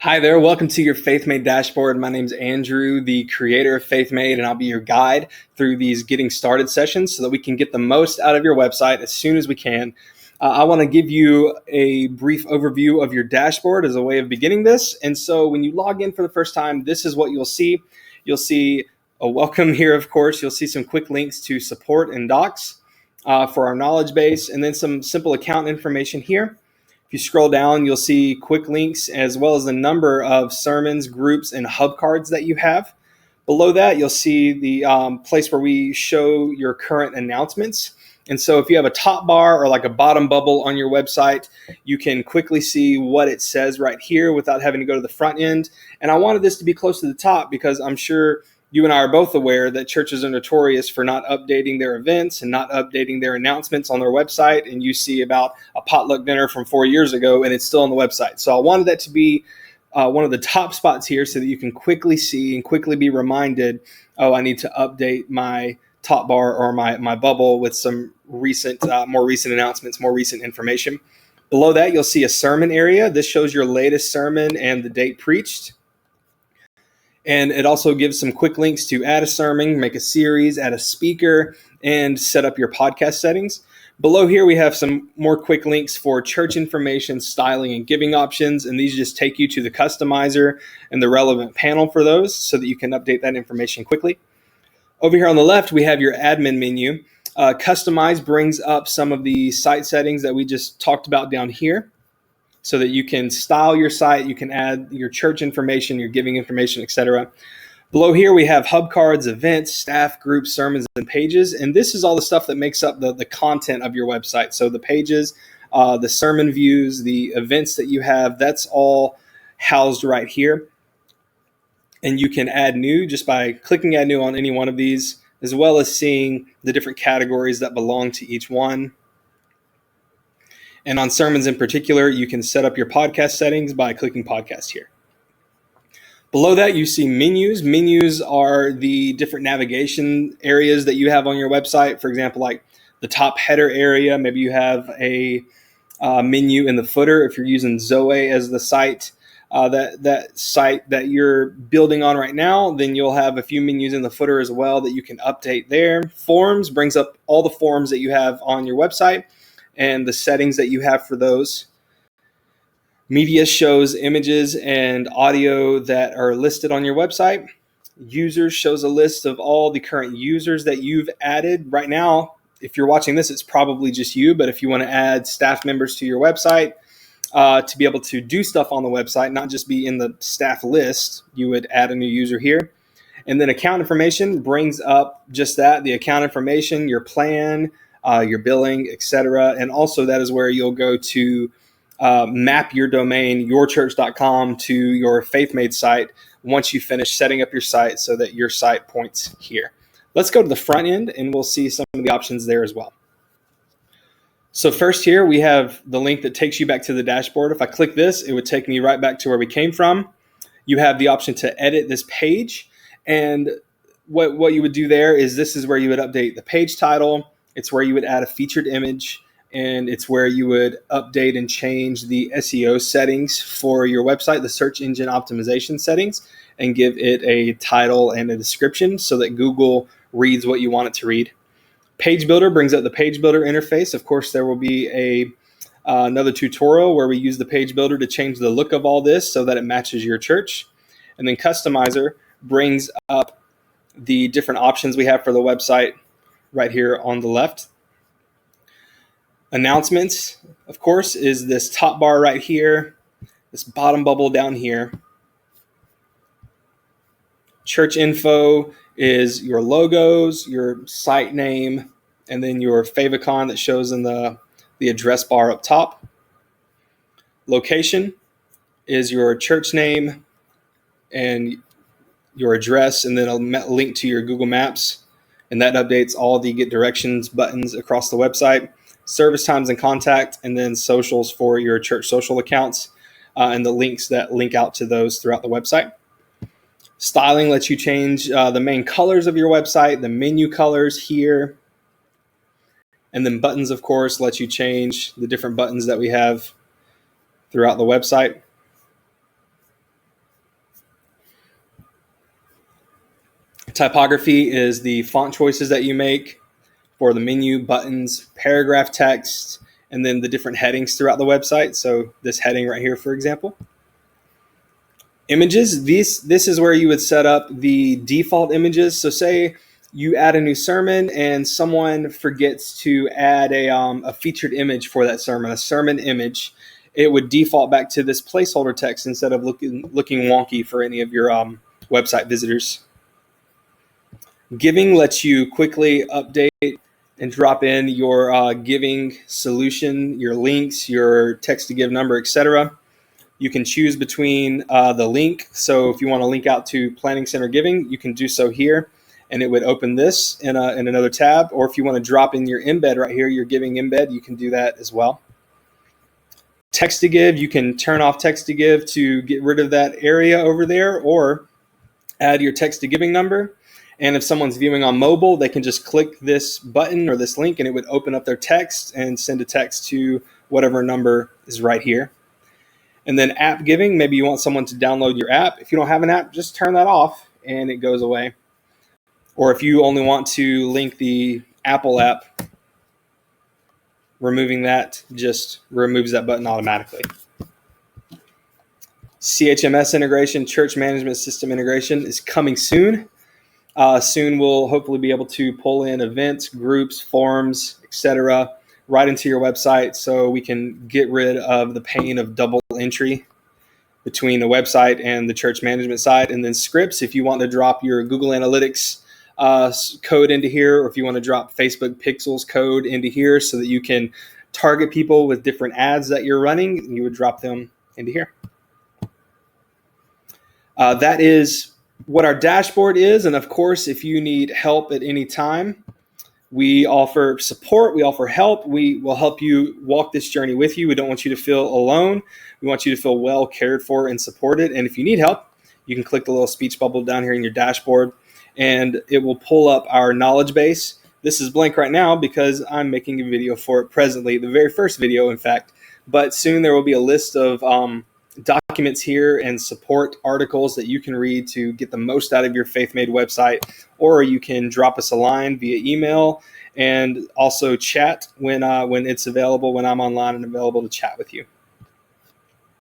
Hi there, welcome to your Faithmade dashboard. My name's Andrew, the creator of Faithmade, and I'll be your guide through these getting started sessions so that we can get the most out of your website as soon as we can. I want to give you a brief overview of your dashboard as a way of beginning this. And so when you log in for the first time, this is what you'll see. You'll see a welcome here, of course. You'll see some quick links to support and docs for our knowledge base, and then some simple account information here. If you scroll down, you'll see quick links as well as the number of sermons, groups, and hub cards that you have. Below that, you'll see the place where we show your current announcements. And so if you have a top bar or like a bottom bubble on your website, you can quickly see what it says right here without having to go to the front end. And I wanted this to be close to the top because I'm sure you and I are both aware that churches are notorious for not updating their events and not updating their announcements on their website. And you see about a potluck dinner from 4 years ago and it's still on the website. So I wanted that to be one of the top spots here so that you can quickly see and quickly be reminded, oh, I need to update my top bar or my bubble with some more recent announcements, more recent information. Below that, you'll see a sermon area. This shows your latest sermon and the date preached. And it also gives some quick links to add a sermon, make a series, add a speaker, and set up your podcast settings. Below here, we have some more quick links for church information, styling, and giving options. And these just take you to the customizer and the relevant panel for those so that you can update that information quickly. Over here on the left, we have your admin menu. Customize brings up some of the site settings that we just talked about down here, so that you can style your site, you can add your church information, your giving information, etc. Below here, we have hub cards, events, staff groups, sermons, and pages. And this is all the stuff that makes up the content of your website. So the pages, the sermon views, the events that you have, that's all housed right here. And you can add new just by clicking add new on any one of these, as well as seeing the different categories that belong to each one. And on sermons in particular, you can set up your podcast settings by clicking podcast here. Below that, you see menus. Menus are the different navigation areas that you have on your website. For example, like the top header area, maybe you have a menu in the footer. If you're using Zoe as the site, that site that you're building on right now, then you'll have a few menus in the footer as well that you can update there. Forms brings up all the forms that you have on your website and the settings that you have for those. Media shows images and audio that are listed on your website. Users shows a list of all the current users that you've added. Right now, if you're watching this, it's probably just you, but if you want to add staff members to your website to be able to do stuff on the website, not just be in the staff list, you would add a new user here. And then account information brings up just that, the account information, your plan, your billing, etc. And also that is where you'll go to map your domain, yourchurch.com, to your Faithmade site once you finish setting up your site so that your site points here. Let's go to the front end and we'll see some of the options there as well. So first here, we have the link that takes you back to the dashboard. If I click this, it would take me right back to where we came from. You have the option to edit this page. And what you would do there is this is where you would update the page title. It's where you would add a featured image, and it's where you would update and change the SEO settings for your website, the search engine optimization settings, and give it a title and a description so that Google reads what you want it to read. Page Builder brings up the Page Builder interface. Of course, there will be another tutorial where we use the Page Builder to change the look of all this so that it matches your church. And then Customizer brings up the different options we have for the website right here on the left. Announcements, of course, is this top bar right here, this bottom bubble down here. Church info is your logos, your site name, and then your favicon that shows in the address bar up top. Location is your church name and your address, and then a link to your Google Maps, and that updates all the get directions buttons across the website. Service times and contact, and then socials for your church social accounts, and the links that link out to those throughout the website. Styling lets you change the main colors of your website, the menu colors here. And then buttons, of course, let you change the different buttons that we have throughout the website. Typography is the font choices that you make for the menu, buttons, paragraph text, and then the different headings throughout the website. So this heading right here, for example. Images, this is where you would set up the default images. So say you add a new sermon and someone forgets to add a featured image for that sermon, a sermon image. It would default back to this placeholder text instead of looking wonky for any of your website visitors. Giving lets you quickly update and drop in your giving solution, your links, your text to give number, etc. You can choose between the link. So if you want to link out to Planning Center Giving, you can do so here, and it would open this in another tab. Or if you want to drop in your embed right here, your giving embed, you can do that as well. Text to give, you can turn off text to give to get rid of that area over there, or add your text to giving number. And if someone's viewing on mobile, they can just click this button or this link, and it would open up their text and send a text to whatever number is right here. And then app giving, maybe you want someone to download your app. If you don't have an app, just turn that off and it goes away. Or if you only want to link the Apple app, removing that just removes that button automatically. CHMS integration, church management system integration, is coming soon. Soon we'll hopefully be able to pull in events, groups, forums, etc. right into your website, so we can get rid of the pain of double entry between the website and the church management side. And then scripts, if you want to drop your Google Analytics code into here, or if you want to drop Facebook Pixels code into here so that you can target people with different ads that you're running, you would drop them into here. That is what our dashboard is. And of course, if you need help at any time, we offer support, we offer help, we will help you walk this journey with you. We don't want you to feel alone. We want you to feel well cared for and supported. And if you need help, you can click the little speech bubble down here in your dashboard, and it will pull up our knowledge base. This is blank right now because I'm making a video for it presently, the very first video, in fact. But soon there will be a list of documents here and support articles that you can read to get the most out of your Faithmade website, or you can drop us a line via email and also chat when it's available, when I'm online and available to chat with you.